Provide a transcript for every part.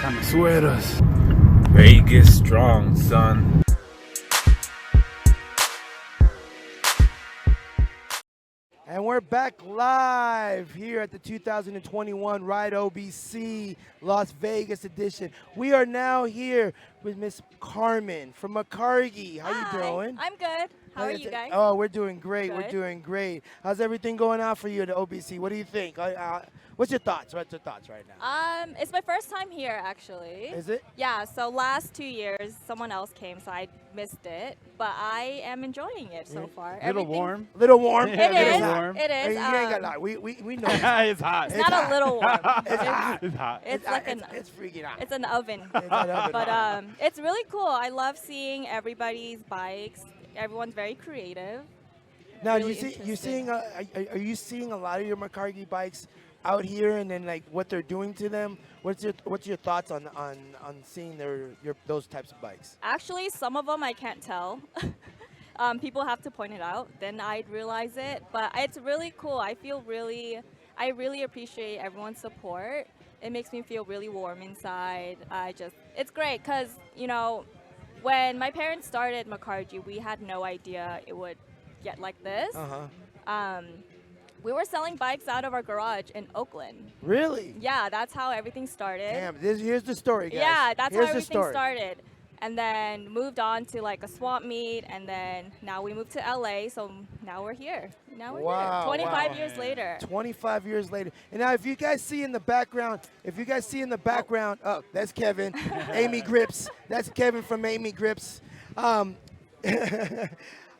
Connoisseurs. Vegas strong, son. And we're back live here at the 2021 Ride OBC Las Vegas edition. We are now here with Miss Carmen from Micargi. How you doing? I'm good. How are you guys? Oh, we're doing great. Good. We're doing great. How's everything going on for you at the OBC? What do you think? What's your thoughts? What's your thoughts right now? It's my first time here, actually. Is it? Yeah, so last 2 years, someone else came, so I missed it. But I am enjoying it so far. Little warm. Little warm. It Yeah, is. little warm. It is. You ain't got lie. We know. It's hot. It's not hot. a little warm. It's hot. It's hot. It's like an. It's freaking out. It's an oven. It's an oven. But it's really cool. I love seeing everybody's bikes. Everyone's very creative. Now, really you seeing? Are you seeing a lot of your Micargi bikes out here, and then like what they're doing to them? What's your thoughts on seeing those types of bikes? Actually, some of them I can't tell. People have to point it out, then I'd realize it. But it's really cool. I really appreciate everyone's support. It makes me feel really warm inside. It's great because, you know, when my parents started Micargi, we had no idea it would get like this. We were selling bikes out of our garage in Oakland. Really? Yeah, that's how everything started. Damn, here's the story, guys. Yeah, that's here's how the everything story. started. And then moved on to like a swamp meet, and then now we moved to LA, so now we're here. Now we're Wow, here, 25 wow. years later. 25 years later. And now if you guys see in the background, oh, that's Kevin, Amy Grips. That's Kevin from Amy Grips.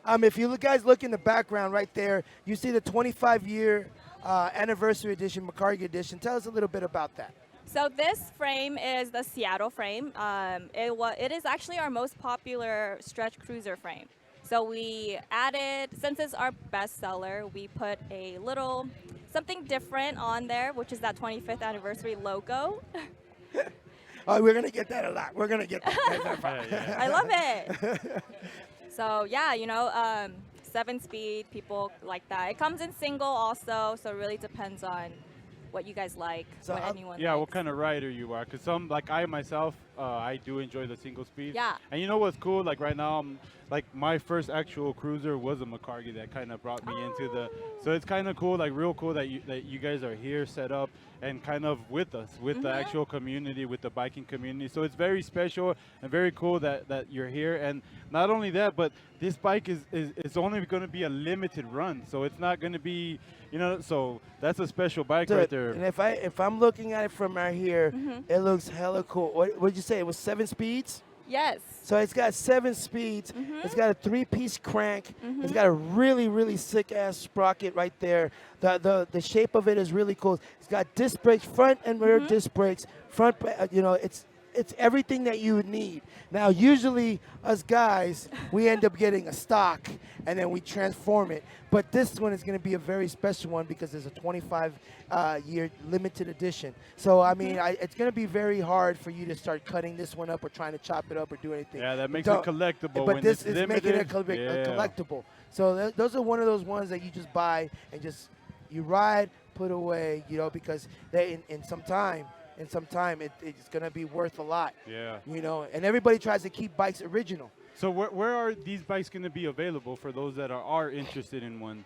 If you guys look in the background right there, you see the 25-year anniversary edition, Micargi edition. Tell us a little bit about that. So this frame is the Seattle frame. It is actually our most popular stretch cruiser frame. So we added, since it's our bestseller, we put a little something different on there, which is that 25th anniversary logo. Oh, we're gonna get that a lot. We're gonna get that. I love it. So yeah, you know, 7-speed, people like that. It comes in single also, so it really depends on what you guys like, So what anyone Yeah, likes. what kind of rider you are? Because some, like I myself, I do enjoy the single speed. Yeah. And you know what's cool? Like right now, like my first actual cruiser was a Micargi that kind of brought me into the. So it's kind of cool, like real cool that you guys are here, set up, and kind of with us, with the actual community, with the biking community. So it's very special and very cool that you're here. And not only that, but this bike is only going to be a limited run. So it's not going to be, you know. So that's a special bike right there. And if I'm looking at it from right here, it looks hella cool. What did you say? It was 7 speeds? Yes. So it's got 7 speeds. It's got a 3-piece crank. It's got a really, really sick-ass sprocket right there. The shape of it is really cool. It's got disc brakes, front and rear disc brakes. It's everything that you would need. Now, usually us guys, we end up getting a stock and then we transform it. But this one is going to be a very special one because it's a 25-year limited edition. So, I mean, it's going to be very hard for you to start cutting this one up or trying to chop it up or do anything. Yeah, that makes it collectible. But when this it's is limited. making it a collectible. So those are one of those ones that you just buy and just you ride, put away, you know, because they in some time it's going to be worth a lot. Yeah. You know, and everybody tries to keep bikes original. So where are these bikes going to be available for those that are interested in one?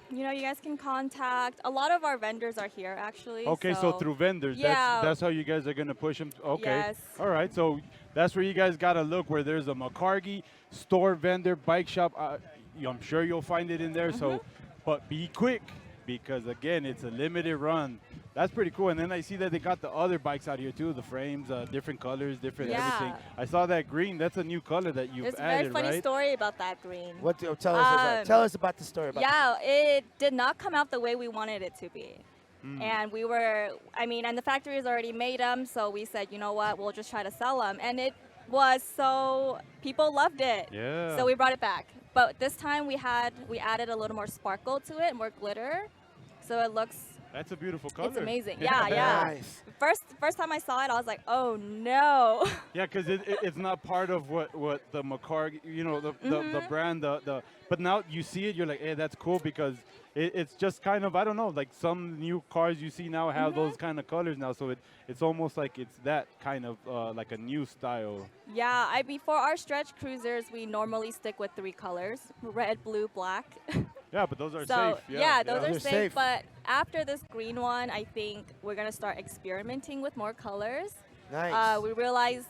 You know, you guys can contact. A lot of our vendors are here, actually. Okay, so through vendors, Yeah. that's how you guys are going to push them? Okay. Yes. All right, so that's where you guys got to look, where there's a Micargi store, vendor, bike shop. I'm sure you'll find it in there. So, but be quick because, again, it's a limited run. That's pretty cool. And then I see that they got the other bikes out here, too, the frames, different colors, different everything. I saw that green. That's a new color that you've There's a added, very funny right? story about that green. Tell us about the story. It did not come out the way we wanted it to be. And and the factory has already made them, so we said, you know what, we'll just try to sell them. And it was people loved it. Yeah. So we brought it back. But this time we added a little more sparkle to it, more glitter. So it looks That's a beautiful color. It's amazing. Yeah, yeah. Nice. First time I saw it, I was like, oh no. Yeah, because it's not part of what the Micargi, you know, the brand, but now you see it, you're like, hey, that's cool because it's just kind of, I don't know, like some new cars you see now have those kind of colors now, so it's almost like it's that kind of like a new style. Yeah, for our stretch cruisers, we normally stick with 3 colors: red, blue, black. Yeah, but those are So safe. yeah, those Those are are safe. safe. But after this green one, I think we're gonna start experimenting with more colors. Nice. We realize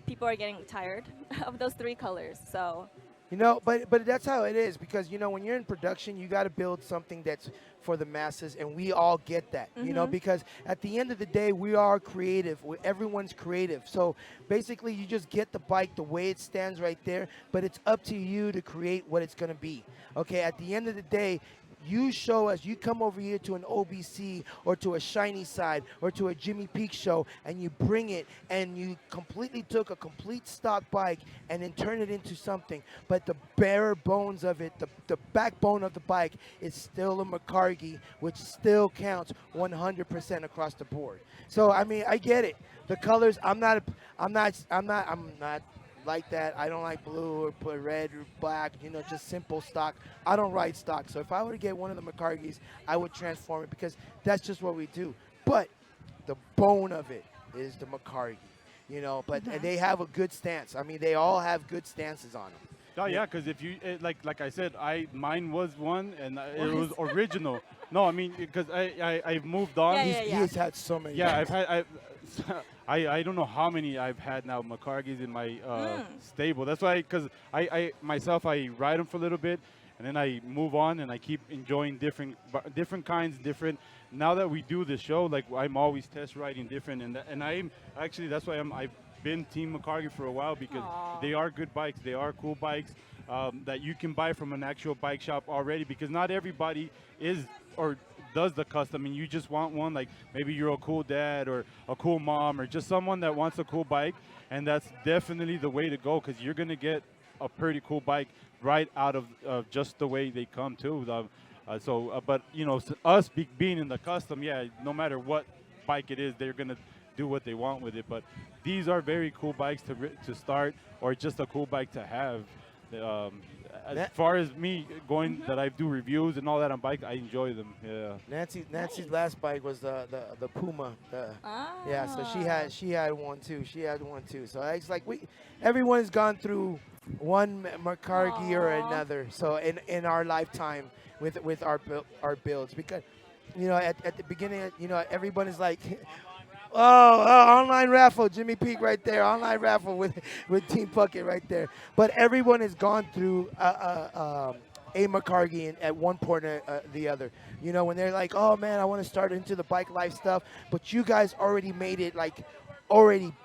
people are getting tired of those 3 colors. So You know, but that's how it is because you know when you're in production, you got to build something that's for the masses, and we all get that. You know, because at the end of the day, we are creative. Everyone's creative. So basically, you just get the bike the way it stands right there, but it's up to you to create what it's gonna be. Okay, at the end of the day. You show us, you come over here to an OBC or to a Shiny Side or to a Jimmy Peak show and you bring it and you completely took a complete stock bike and then turn it into something. But the bare bones of it, the backbone of the bike is still a Micargi, which still counts 100% across the board. So, I mean, I get it. The colors, I'm not like that. I don't like blue or put red or black, you know, just simple stock. I don't ride stock. So if I were to get one of the Micargis, I would transform it because that's just what we do. But the bone of it is the Micargi, you know, but and they have a good stance. I mean, they all have good stances on them. Oh yeah, because if you like I said, mine was one and it was original. No, I mean because I've moved on. Yeah, yeah, He's had so many. Yeah, bikes. I've had I don't know how many I've had now Micargis in my stable. That's why because I myself I ride them for a little bit and then I move on and I keep enjoying different kinds, different. Now that we do the show, like I'm always test riding different and I'm actually that's why I've been Team Micargi for a while because they are good bikes, they are cool bikes that you can buy from an actual bike shop already because not everybody is or does the custom and you just want one like maybe you're a cool dad or a cool mom or just someone that wants a cool bike and that's definitely the way to go because you're gonna get a pretty cool bike right out of just the way they come too. But you know us being in the custom, yeah, no matter what bike it is, they're gonna do what they want with it. But these are very cool bikes to start or just a cool bike to have. As far as me going that I do reviews and all that on bike, I enjoy them. Yeah. Nancy's last bike was the Puma. Yeah, so she had one too. So it's like everyone's gone through one Micargi or another. So in our lifetime with our builds because you know at the beginning you know everyone is like. Online raffle, Jimmy Peak right there. Online raffle with Team Puckett right there. But everyone has gone through a Micargi at one point or the other. You know, when they're like, oh, man, I want to start into the bike life stuff. But you guys already made it, like, already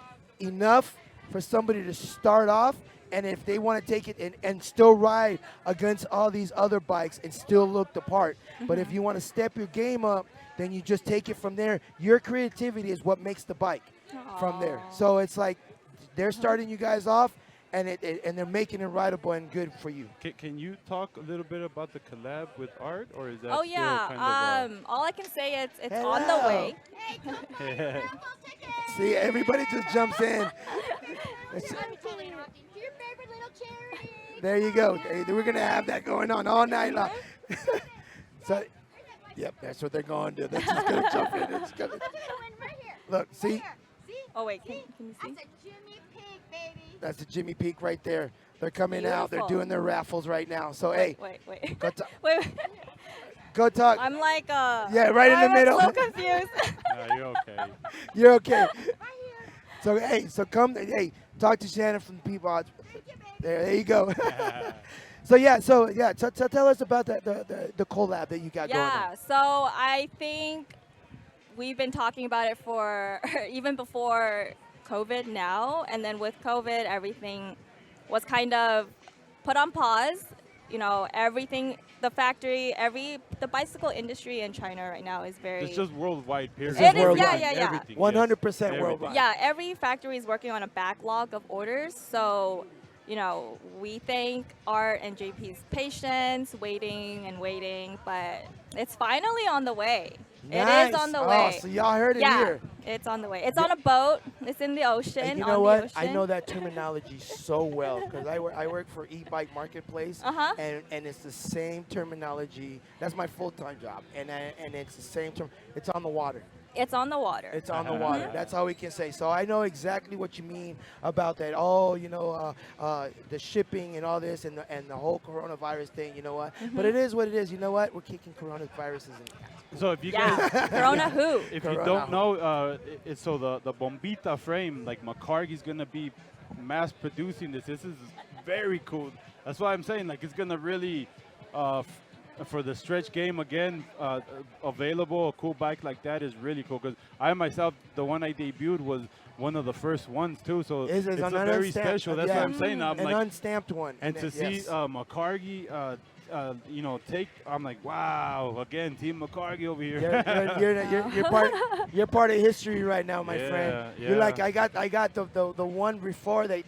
enough for somebody to start off. And if they want to take it and still ride against all these other bikes and still look the part. But if you want to step your game up, then you just take it from there. Your creativity is what makes the bike from there. So it's like they're starting you guys off, and they're making it rideable and good for you. Can you talk a little bit about the collab with Art, or is that oh still yeah, kind of all I can say is it's Hello. on the way. Hey, come for raffle tickets. See, everybody just jumps in. I'm totally rocking. Your favorite little charity. There you go. We're going to have that going on all night long. So, yep, that's what they're going to do. They're just going to jump in. They're just gonna, Look at the win right here. look, see? Right here. See? Oh wait, can you see? That's a Jimmy Pig, baby. That's the Jimmy Peak right there. They're coming out. They're Beautiful. doing their raffles right now. So, hey, Wait. go, talk. Wait. Go talk. I'm like Yeah, right in the I'm middle. so confused. No, you're okay. You're okay. Right here. So, hey, come, hey, talk to Shannon from the people. Thank you, baby. There you go. Tell us about the collab that you got going on. Yeah, so I think we've been talking about it for even before COVID now, and then with COVID, everything was kind of put on pause. You know, everything, the factory, the bicycle industry in China right now is very. It's just worldwide, period. It is, worldwide. yeah. Everything, 100% yes. Everything. worldwide. Yeah, every factory is working on a backlog of orders. So, you know, we thank Art and JP's patience, waiting, but it's finally on the way. Nice. It is on the Oh, way. so y'all heard it Yeah, here. it's on the way. It's on a boat. It's in the ocean. And you on know the what? ocean. I know that terminology so well because I work for e-bike marketplace, Uh-huh. and it's the same terminology. That's my full-time job, and it's the same term. It's on the water. It's on the water. It's on the water. That's all we can say. So I know exactly what you mean about that. Oh, the shipping and all this and the whole coronavirus thing. You know what? But it is what it is. You know what? We're kicking coronaviruses in the ass. So if you Yeah. guys, Corona who? if Corona. you don't know, it's so the Bombita frame, like Micargi's gonna be mass producing this. This is very cool. That's why I'm saying like it's gonna really, for the stretch game again, available. A cool bike like that is really cool because I myself, the one I debuted was one of the first ones too. So it's a very special. That's what I'm saying. I'm an like, unstamped one. and to see yes. Micargi, take. I'm like, wow! Again, Team Micargi over here. You're part of history right now, my Yeah, friend. yeah. You're like I got the one before they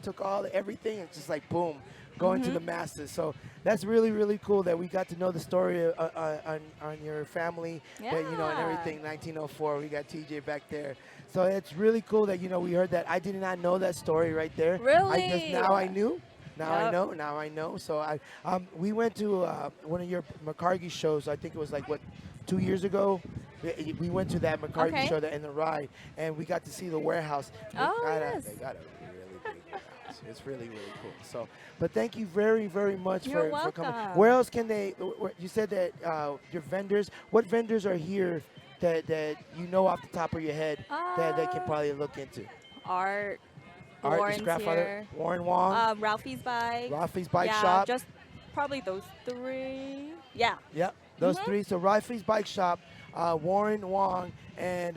took everything and just like boom, going to the Masters. So that's really cool that we got to know the story on your family, that, and everything. 1904, we got TJ back there. So it's really cool that we heard that. I did not know that story right there. Really? Now I knew. Yep. Now I know. So we went to one of your Micargi shows. I think it was like 2 years ago. We went to that Micargi show in the ride, and we got to see the warehouse. They got a really big warehouse. It's really cool. So, but thank you very much You're for coming. welcome. Where else can they? You said that your vendors. What vendors are here that off the top of your head that they can probably look into? Art. Art, Warren's the scrap fighter, here. Warren Wong, Ralphie's Bike. Ralphie's Bike yeah, Shop. just probably those three. Yeah. Yep, those three. So Ralphie's Bike Shop, Warren Wong, and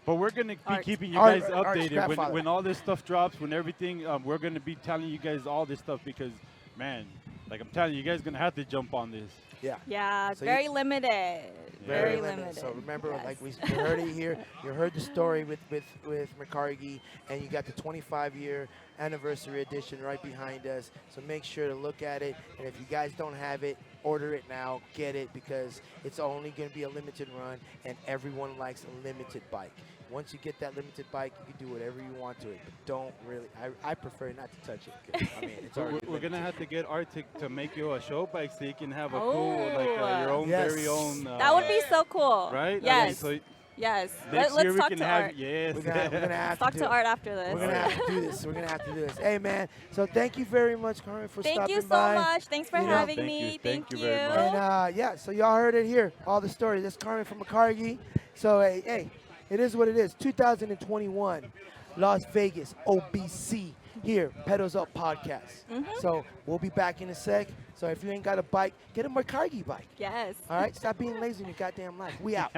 But we're gonna be Art. keeping you Art- guys Art updated Scrapfather. when all this stuff drops, when everything. We're gonna be telling you guys all this stuff because, man, like I'm telling you, you guys gonna have to jump on this. yeah. Yeah, So very limited. Very Very limited. So remember, Yes. like we heard it here. You heard the story with Micargi, and you got the 25-year anniversary edition right behind us. So make sure to look at it. And if you guys don't have it, order it now. Get it because it's only going to be a limited run, and everyone likes a limited bike. Once you get that limited bike, you can do whatever you want to it, but don't really. I prefer not to touch it. 'Cause, I mean, it's already. We're gonna have to get Art to make you a show bike so you can have a Oh. cool, your own Yes. very own. That would be so cool. right. Yes. I mean, so Yes. next year Let's we talk can to have Art. yes. We're gonna have Let's to talk do to it. Art after this. We're gonna have to do this. We're gonna have to do this. Hey, man. So thank you very much, Carmen, for Thank stopping you so by. much. Thanks for You know- having Thank me. you. Thank you very much. And yeah, so y'all heard it here, all the stories. That's Carmen from Micargi. So hey, it is what it is. 2021, Las Vegas, OBC here, Pedals Up Podcast. So we'll be back in a sec. So if you ain't got a bike, get a Micargi bike. Yes. All right, stop being lazy in your goddamn life. We out.